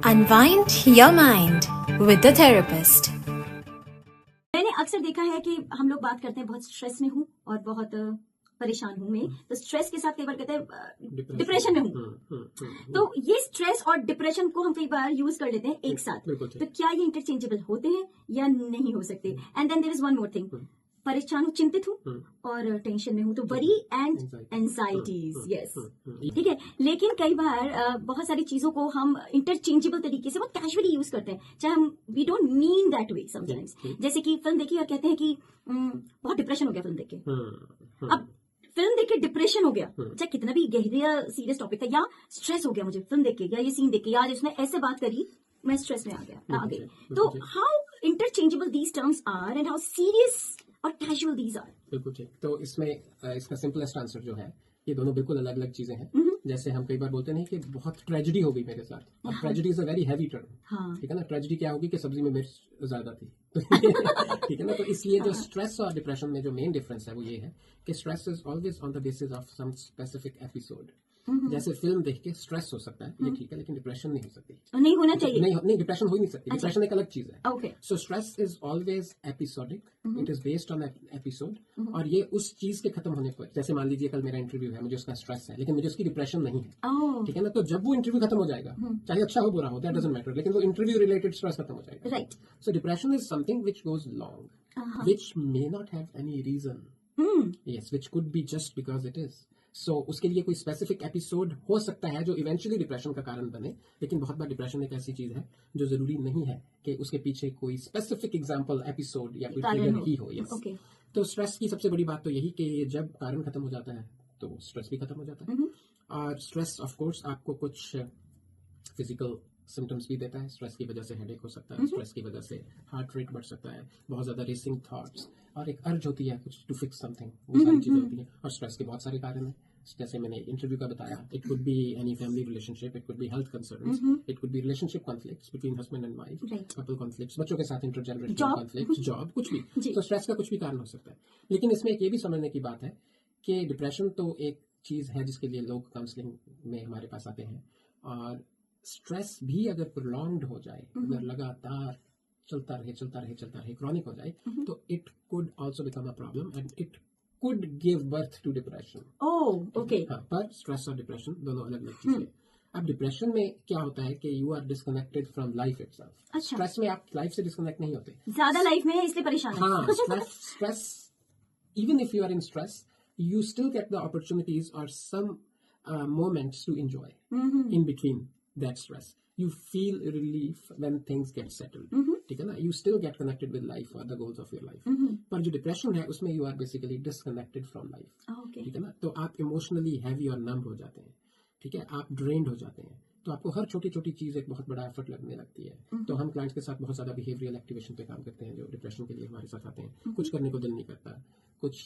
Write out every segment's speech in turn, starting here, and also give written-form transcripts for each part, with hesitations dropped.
Unwind your mind with the therapist. मैंने अक्सर देखा है कि हम लोग बात करते हैं बहुत स्ट्रेस में हूँ और बहुत परेशान हूँ मैं, तो स्ट्रेस के साथ कई बार कहते हैं डिप्रेशन में हूँ। तो ये स्ट्रेस और डिप्रेशन को हम कई बार यूज कर लेते हैं एक साथ, तो क्या ये इंटरचेंजेबल होते हैं या नहीं हो सकते? And then there is one more thing, परेशान हूँ, चिंतित हूँ और टेंशन में हूँ, तो वरी एंड एंजाइटीज, यस, ठीक है। लेकिन कई बार बहुत सारी चीजों को हम इंटरचेंजेबल तरीके से बहुत कैजुअली यूज करते हैं, चाहे हम we don't mean that way sometimes. जैसे कि फिल्म देखी और कहते हैं कि बहुत डिप्रेशन हो गया फिल्म देख के। अब फिल्म देख के डिप्रेशन हो गया, चाहे कितना भी गहरा सीरियस टॉपिक था, या स्ट्रेस हो गया मुझे फिल्म देख के, या ये सीन देख के, यार इसने ऐसे बात करी, मैं स्ट्रेस में आ गई। तो how interchangeable these terms are and how serious और कैजुअल दीज आर? बिल्कुल ठीक। तो इसमें इसका सिंपलेस्ट आंसर जो है, ये दोनों बिल्कुल अलग अलग चीजें हैं। जैसे हम कई बार बोलते नहीं कि बहुत ट्रेजेडी हो गई मेरे साथ, और tragedy is a very heavy term, ठीक है ना। ट्रेजेडी क्या होगी कि सब्जी में मिर्च ज्यादा थी, ठीक है ना। तो इसलिए जो स्ट्रेस और डिप्रेशन में जो मेन डिफरेंस है वो ये है कि stress is always on the basis of some specific episode. जैसे फिल्म देख के स्ट्रेस हो सकता है, ये ठीक है, लेकिन डिप्रेशन नहीं हो सकती, नहीं होना चाहिए, नहीं डिप्रेशन हो ही नहीं सकती। डिप्रेशन एक अलग चीज है। Okay, so stress is always episodic, it is based on episode, और ये उस चीज के खत्म होने पर, जैसे मान लीजिए कल मेरा इंटरव्यू है, मुझे उसका स्ट्रेस है, लेकिन मुझे उसकी डिप्रेशन नहीं है, ठीक है ना। तो जब वो इंटरव्यू खत्म हो जाएगा, चाहे अच्छा हो बुरा हो, दैट डजंट मैटर, लेकिन वो इंटरव्यू रिलेटेड स्ट्रेस खत्म हो जाएगा, right. So depression is something which goes long, which may not have any reason, yes, which could be just because it is. So उसके लिए कोई स्पेसिफिक एपिसोड हो सकता है जो इवेंचुअली डिप्रेशन का कारण बने, लेकिन बहुत बार डिप्रेशन एक ऐसी चीज है जो जरूरी नहीं है कि उसके पीछे कोई स्पेसिफिक एग्जांपल एपिसोड या कोई ट्रिगर ही हो। यस, तो स्ट्रेस की सबसे बड़ी बात तो यही कि जब कारण खत्म हो जाता है तो स्ट्रेस भी खत्म हो जाता है। और स्ट्रेस ऑफ कोर्स आपको कुछ फिजिकल सिम्टम्स भी देता है। स्ट्रेस की वजह से हेडेक हो सकता है, स्ट्रेस की वजह से हार्ट रेट बढ़ सकता है, बहुत ज्यादा रेसिंग थॉट्स, और एक अर्ज होती है कुछ टू फिक्स समथिंग, वो सारी चीजें होती हैं। और स्ट्रेस के बहुत सारे कारण हैं, जैसे मैंने इंटरव्यू का बताया, it could be any family relationship, it could be health concerns, it could be relationship conflicts between husband and wife, couple conflicts, बच्चों के साथ इंटरजेनरेशनल कॉन्फ्लिक्ट्स, जॉब, कुछ भी। तो स्ट्रेस का कुछ भी कारण हो सकता है। लेकिन इसमें एक ये भी समझने की बात है कि डिप्रेशन तो एक चीज है जिसके लिए लोग काउंसलिंग में हमारे पास आते हैं, और स्ट्रेस भी अगर प्रोलॉन्ग्ड हो जाए, अगर लगातार चलता रहे, क्रॉनिक हो जाए, तो it could also become a problem and it could give birth to depression. Oh, okay. हाँ, पर स्ट्रेस और डिप्रेशन दोनों अलग अलग चीजें। अब डिप्रेशन में क्या होता है कि you are disconnected from life itself. Stress में आप लाइफ से डिस्कनेक्ट नहीं होते, ज्यादा लाइफ में है इसलिए परेशान है। हाँ, stress, even if you are in stress, you still get the opportunities or some moments to enjoy in between that stress. You feel relief when things get settled, ठीक है ना। You still get connected with life or the goals of your life. पर जो depression है उसमें you are basically disconnected from life, ठीक है ना। तो आप इमोशनली हैवी और नम हो जाते हैं, ठीक है, आप ड्रेन्ड हो जाते हैं, तो आपको हर छोटी छोटी चीज एक बहुत बड़ा एफर्ट लगने लगती है। तो हम क्लाइंट्स के साथ बहुत ज्यादा बिहेवियरल एक्टिवेशन पे काम करते हैं जो डिप्रेशन के लिए हमारे साथ आते हैं। कुछ करने को दिल नहीं करता, कुछ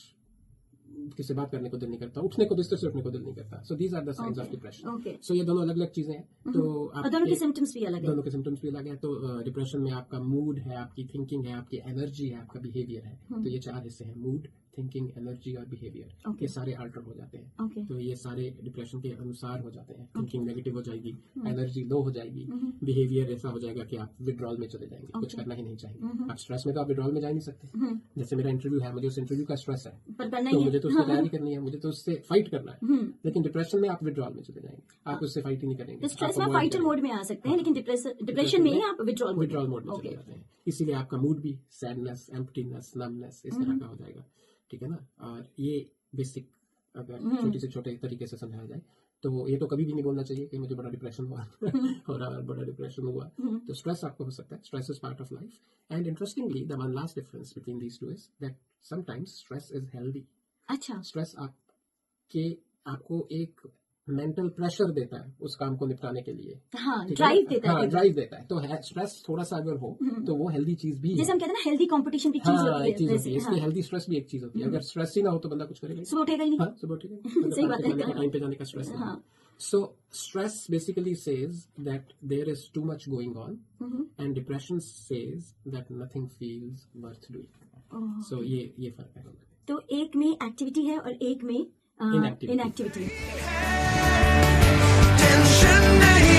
किसी बात करने को दिल नहीं करता, उठने को, बिस्तर से उठने को दिल नहीं करता। So these are the science of depression. So ये दोनों अलग अलग चीजें हैं। तो दोनों के सिम्टम्स भी अलग है। तो डिप्रेशन में आपका मूड है, आपकी थिंकिंग है, आपकी एनर्जी है, आपका बिहेवियर है। तो ये चार हिस्से हैं, मूड, थिंकिंग, एनर्जी और बिहेवियर। ये सारे अल्टर हो जाते हैं। तो ये सारे डिप्रेशन के अनुसार हो जाते हैं। थिंकिंग नेगेटिव हो जाएगी, एनर्जी लो हो जाएगी, बिहेवियर ऐसा हो जाएगा कि आप विड्रॉल में चले जाएंगे, कुछ करना ही नहीं चाहिए। आप स्ट्रेस में तो आप विड्रॉल में जा ही नहीं सकते। जैसे मेरा इंटरव्यू है, मुझे उस इंटरव्यू का स्ट्रेस है, तो मुझे तो उसकी तैयारी करनी है, मुझे तो उससे फाइट करना है। लेकिन डिप्रेशन में आप विड्रॉल में चले जाएंगे, आप उससे फाइट ही नहीं करेंगे। स्ट्रेस में फाइटर मोड में आ सकते हैं, लेकिन डिप्रेशन में आप विड्रॉल मोड में चले जाते हैं। इसीलिए आपका मूड भी सैडनेस, एम्प्टीनेस, नमनेस, इस तरह का हो जाएगा, ठीक है ना। और ये बेसिक अगर छोटे से छोटे तरीके से समझाया जाए तो ये तो कभी भी नहीं बोलना चाहिए कि मुझे बड़ा डिप्रेशन हुआ और बड़ा डिप्रेशन हुआ। तो स्ट्रेस आपको हो सकता है, stress is part of life. And interestingly the one last difference between these two is that sometimes stress is healthy. अच्छा, स्ट्रेस आपको एक मेंटल प्रेशर देता है उस काम को निपटाने के लिए, ड्राइव देता है, ड्राइव देता है। तो स्ट्रेस थोड़ा सा अगर हो तो वो हेल्दी चीज भी है, जैसे हम कहते हैं ना हेल्दी कंपटीशन भी चीज होती है। इसकी हेल्दी स्ट्रेस भी एक चीज होती है। अगर स्ट्रेस ही ना हो तो बंदा कुछ करेगा, सुबह उठेगा ही नहीं। सुबह उठेगा, सही बात है, टाइम पे जाने का स्ट्रेस है। So stress basically says that there is too much going on, and depression says that nothing feels worth doing. So ये फर्क है। तो एक में एक्टिविटी है और एक में इनएक्टिविटी। टेंशन नहीं